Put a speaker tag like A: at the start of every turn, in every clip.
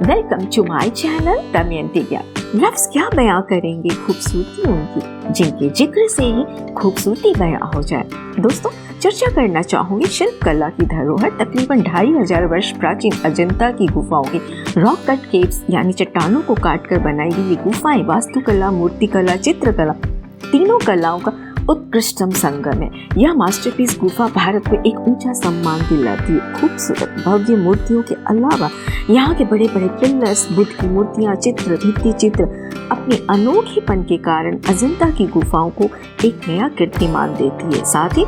A: Welcome to my channel Damayanti Gyan. लफ्ज क्या बयां करेंगे खूबसूरती उनकी, जिनके जिक्र से ही खूबसूरती बयां हो जाए। दोस्तों, चर्चा करना चाहूंगी शिल्प कला की धरोहर तकरीबन 2500 वर्ष प्राचीन अजंता की गुफाओं की। रॉक कट केव्स यानी चट्टानों को काट कर बनाई गई ये गुफाएं वास्तुकला, मूर्तिकला, चित्रकला, तीनों कलाओं का उत्कृष्टतम संगम है। यह मास्टरपीस गुफा भारत को एक ऊंचा सम्मान दिलाती है। खूबसूरत भव्य मूर्तियों के अलावा यहाँ के बड़े बड़े पिलर्स, बुद्ध की मूर्तियां, चित्र, भित्ति चित्र अपने अनोखेपन के कारण अजंता की गुफाओं को एक नया कीर्तिमान देती है। साथ ही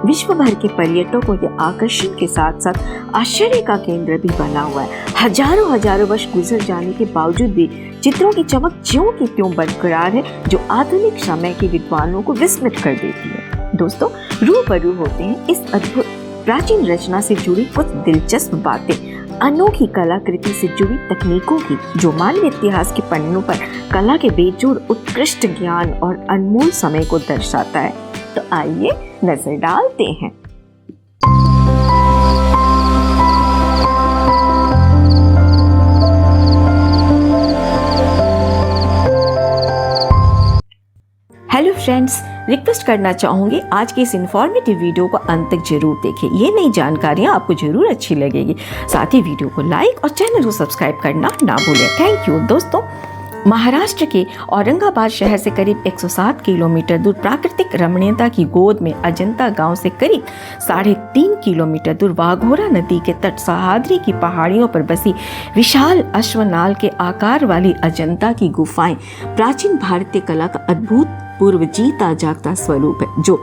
A: विश्व भर के पर्यटकों के आकर्षण के साथ साथ आश्चर्य का केंद्र भी बना हुआ है। हजारों वर्ष गुजर जाने के बावजूद भी चित्रों की चमक ज्यों की त्यों बरकरार है, जो आधुनिक समय के विद्वानों को विस्मित कर देती है। दोस्तों, रूबरू होते हैं इस अद्भुत प्राचीन रचना से जुड़ी कुछ दिलचस्प बातें, अनोखी कलाकृति से जुड़ी तकनीकों की, जो मानव इतिहास के पन्नों पर कला के बेजोड़ उत्कृष्ट ज्ञान और अनमोल समय को दर्शाता है। तो आइए नजर डालते हैं। हेलो फ्रेंड्स, रिक्वेस्ट करना चाहूंगी आज की इस इन्फॉर्मेटिव वीडियो को अंत तक जरूर देखें। ये नई जानकारियां आपको जरूर अच्छी लगेगी। साथ ही वीडियो को लाइक और चैनल को सब्सक्राइब करना ना भूलें। Thank you. दोस्तों, महाराष्ट्र के औरंगाबाद शहर से करीब 107 किलोमीटर दूर प्राकृतिक रमणीयता की गोद में अजंता गांव से करीब 3.5 किलोमीटर दूर वाघोरा नदी के तट सह्याद्री की पहाड़ियों पर बसी विशाल अश्वनाल के आकार वाली अजंता की गुफाएं प्राचीन भारतीय कला का अद्भुतपूर्व जीता जागता स्वरूप है, जो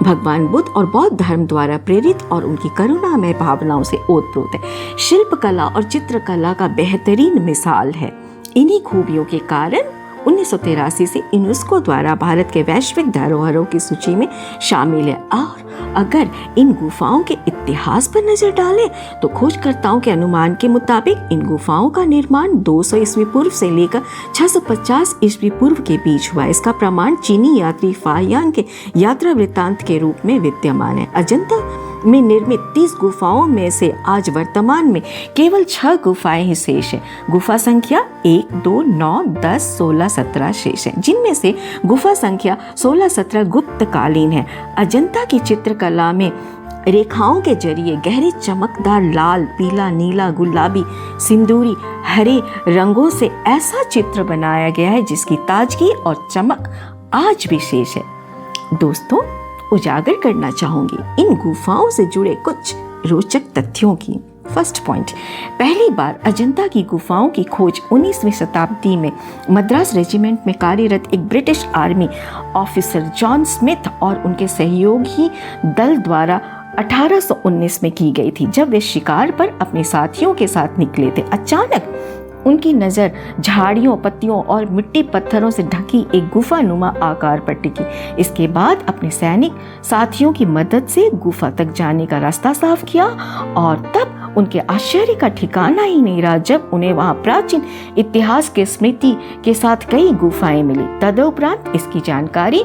A: भगवान बुद्ध और बौद्ध धर्म द्वारा प्रेरित और उनकी करुणामय भावनाओं से ओतप्रोत है। शिल्प कला और चित्रकला का बेहतरीन मिसाल है। इन्हीं खूबियों के कारण 1983 से यूनेस्को द्वारा भारत के वैश्विक धरोहरों की सूची में शामिल है। और अगर इन गुफाओं के इतिहास पर नजर डालें तो खोजकर्ताओं के अनुमान के मुताबिक इन गुफाओं का निर्माण 200 ईस्वी पूर्व से लेकर 650 ईस्वी पूर्व के बीच हुआ। इसका प्रमाण चीनी यात्री फाहियान के यात्रा वृत्तांत के रूप में विद्यमान है। अजंता में निर्मित 30 गुफाओं में से आज वर्तमान में केवल 6 गुफाएं ही शेष है। गुफा संख्या 1, 2, 9, 10, 16, 17 शेष है, जिनमें से गुफा संख्या 16, 17 गुप्तकालीन है। अजंता की चित्रकला में रेखाओं के जरिए गहरे चमकदार लाल, पीला, नीला, गुलाबी, सिंदूरी, हरे रंगों से ऐसा चित्र बनाया गया है जिसकी ताजगी और चमक आज भी शेष है। दोस्तों, उजागर करना चाहूंगी इन गुफाओं से जुड़े कुछ रोचक तथ्यों की। फर्स्ट पॉइंट, पहली बार अजंता की गुफाओं की खोज 19वीं शताब्दी में मद्रास रेजिमेंट में कार्यरत एक British army officer John Smith और उनके सहयोगी दल द्वारा 1819 में की गई थी, जब वे शिकार पर अपने साथियों के साथ निकले थे। अचानक उनकी नज़र झाड़ियों, पत्तियों और मिट्टी पत्थरों से ढकी एक गुफानुमा आकार पर टिकी। इसके बाद अपने सैनिक साथियों की मदद से गुफा तक जाने का रास्ता साफ किया और तब उनके आश्चर्य का ठिकाना ही नहीं रहा जब उन्हें वहां प्राचीन इतिहास के स्मृति के साथ कई गुफाएं मिली। तदुपरांत इसकी जानकारी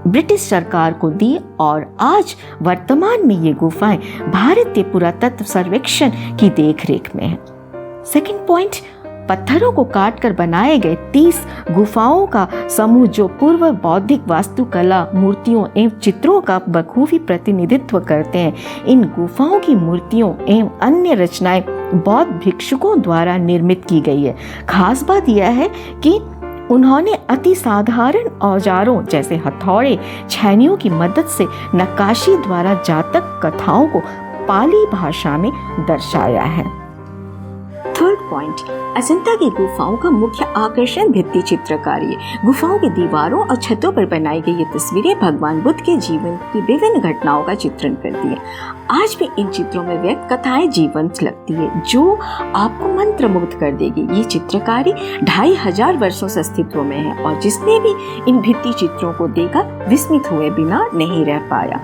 A: ब्रिटिश सरकार को दी और आज वर्तमान में ये गुफाएं भारतीय पुरातत्व सर्वेक्षण की देखरेख में है। सेकंड पॉइंट, पत्थरों को काटकर बनाए गए 30 गुफाओं का समूह जो पूर्व बौद्धिक वास्तुकला, मूर्तियों एवं चित्रों का बखूबी प्रतिनिधित्व करते हैं। इन गुफाओं की मूर्तियों एवं अन्य रचनाएं बौद्ध भिक्षुकों द्वारा निर्मित की गई है। खास बात यह है कि उन्होंने अति साधारण औजारों जैसे हथौड़े, छैनियों की मदद से नक्काशी द्वारा जातक कथाओं को पाली भाषा में दर्शाया है। थर्ड पॉइंट, अजंता की गुफाओं का मुख्य आकर्षण भित्ति चित्रकारी है। गुफाओं की दीवारों और छतों पर बनाई गई ये तस्वीरें भगवान बुद्ध के जीवन की विभिन्न घटनाओं का चित्रण करती है। आज भी इन चित्रों में व्यक्त कथाएं जीवंत लगती है, जो आपको मंत्रमुग्ध कर देगी। ये चित्रकारी 2500 वर्षों से अस्तित्व में है और जिसने भी इन भित्ति चित्रों को देखा विस्मित हुए बिना नहीं रह पाया।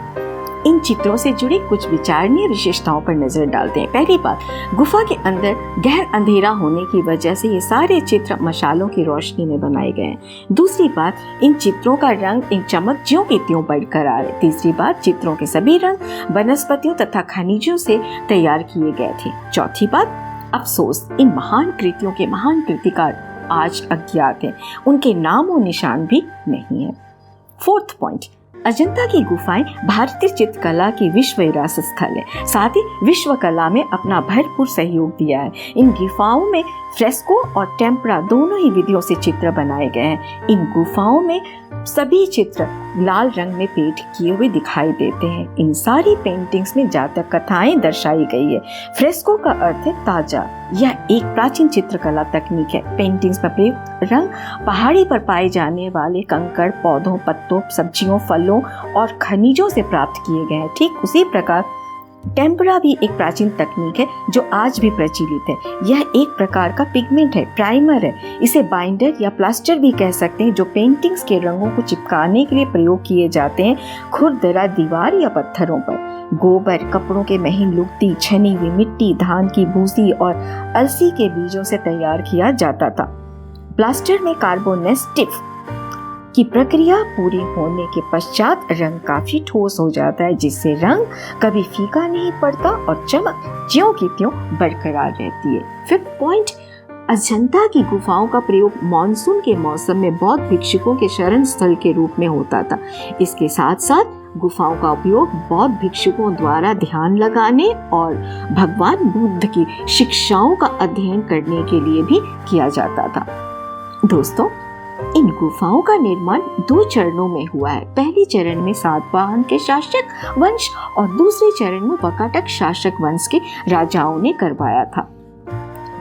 A: इन चित्रों से जुड़ी कुछ विचारणीय विशेषताओं पर नजर डालते हैं। पहली बात, गुफा के अंदर गहर अंधेरा होने की वजह से ये सारे चित्र मशालों की रोशनी में बनाए गए हैं। दूसरी बात, इन चित्रों का रंग, इन चमक ज्यों की त्यों बरकरार है। तीसरी बात, चित्रों के सभी रंग वनस्पतियों तथा खनिजों से तैयार किए गए थे। चौथी बात, अफसोस इन महान कृतियों के महान कृतिकार आज अज्ञात हैं, उनके नामो निशान भी नहीं है। फोर्थ पॉइंट, अजंता की गुफाएं भारतीय चित्रकला की विश्व विरासत स्थल है, साथ ही विश्व कला में अपना भरपूर सहयोग दिया है। इन गुफाओं में फ्रेस्को और टेम्परा दोनों ही विधियों से चित्र बनाए गए हैं। इन गुफाओं में सभी चित्र लाल रंग में पेंट किए हुए दिखाई देते हैं। इन सारी पेंटिंग्स में जातक कथाएं दर्शाई गई है। फ्रेस्को का अर्थ है ताजा। यह एक प्राचीन चित्रकला तकनीक है। पेंटिंग्स में प्रयुक्त रंग पहाड़ी पर पाए जाने वाले कंकड़, पौधों, पत्तों, सब्जियों, फलों और खनिजों से प्राप्त किए गए हैं। ठीक उसी प्रकार टेम्परा भी एक प्राचीन तकनीक है जो आज भी प्रचलित है। यह एक प्रकार का पिगमेंट है, प्राइमर है। इसे बाइंडर या प्लास्टर भी कह सकते हैं, जो पेंटिंग्स के रंगों को चिपकाने के लिए प्रयोग किए जाते हैं खुरदरा दीवार या पत्थरों पर। गोबर, कपड़ों के महीन लुगदी, छनी हुई मिट्टी, धान की भूसी और अलसी के बीजों से तैयार किया जाता था। प्लास्टर में कार्बोनेटिव की प्रक्रिया पूरी होने के पश्चात रंग काफी ठोस हो जाता है, जिससे रंग कभी फीका नहीं पड़ता और चमक ज्यों की त्यों बरकरार रहती है। फिफ्थ पॉइंट, अजंता की गुफाओं का प्रयोग मानसून के मौसम में बौद्ध भिक्षुकों के शरण स्थल के रूप में होता था। इसके साथ साथ गुफाओं का उपयोग बौद्ध भिक्षुकों द्वारा ध्यान लगाने और भगवान बुद्ध की शिक्षाओं का अध्ययन करने के लिए भी किया जाता था। दोस्तों, इन गुफाओं का निर्माण 2 चरणों में हुआ है। पहले चरण में सातवाहन के शासक वंश और दूसरे चरण में वाकाटक शासक वंश के राजाओं ने करवाया था।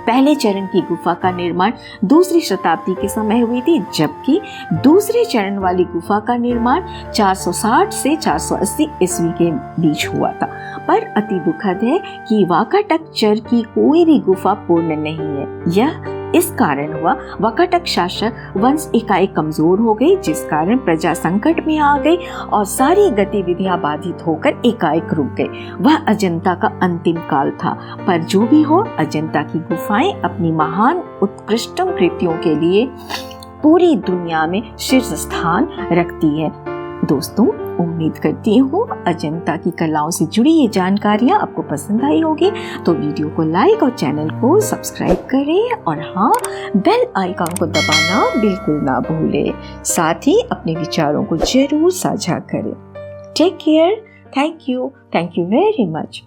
A: पहले चरण की गुफा का निर्माण 2री शताब्दी के समय हुई थी, जबकि दूसरे चरण वाली गुफा का निर्माण 460 से 480 ईस्वी के बीच हुआ था। पर अति दुखद है कि वाकाटक चर की कोई भी गुफा पूर्ण नहीं है। यह इस कारण हुआ, वाकाटक शासक वंश एकाएक कमजोर हो गई, जिस कारण प्रजा संकट में आ गई और सारी गतिविधियां बाधित होकर एकाएक रुक गई। वह अजंता का अंतिम काल था। पर जो भी हो, अजंता की गुफाएं अपनी महान उत्कृष्टम कृतियों के लिए पूरी दुनिया में शीर्ष स्थान रखती है। दोस्तों, उम्मीद करती हूँ अजंता की कलाओं से जुड़ी ये जानकारियाँ आपको पसंद आई होगी। तो वीडियो को लाइक और चैनल को सब्सक्राइब करें और हाँ, बेल आइकन को दबाना बिल्कुल ना भूलें। साथ ही अपने विचारों को जरूर साझा करें। Take care. Thank you very much.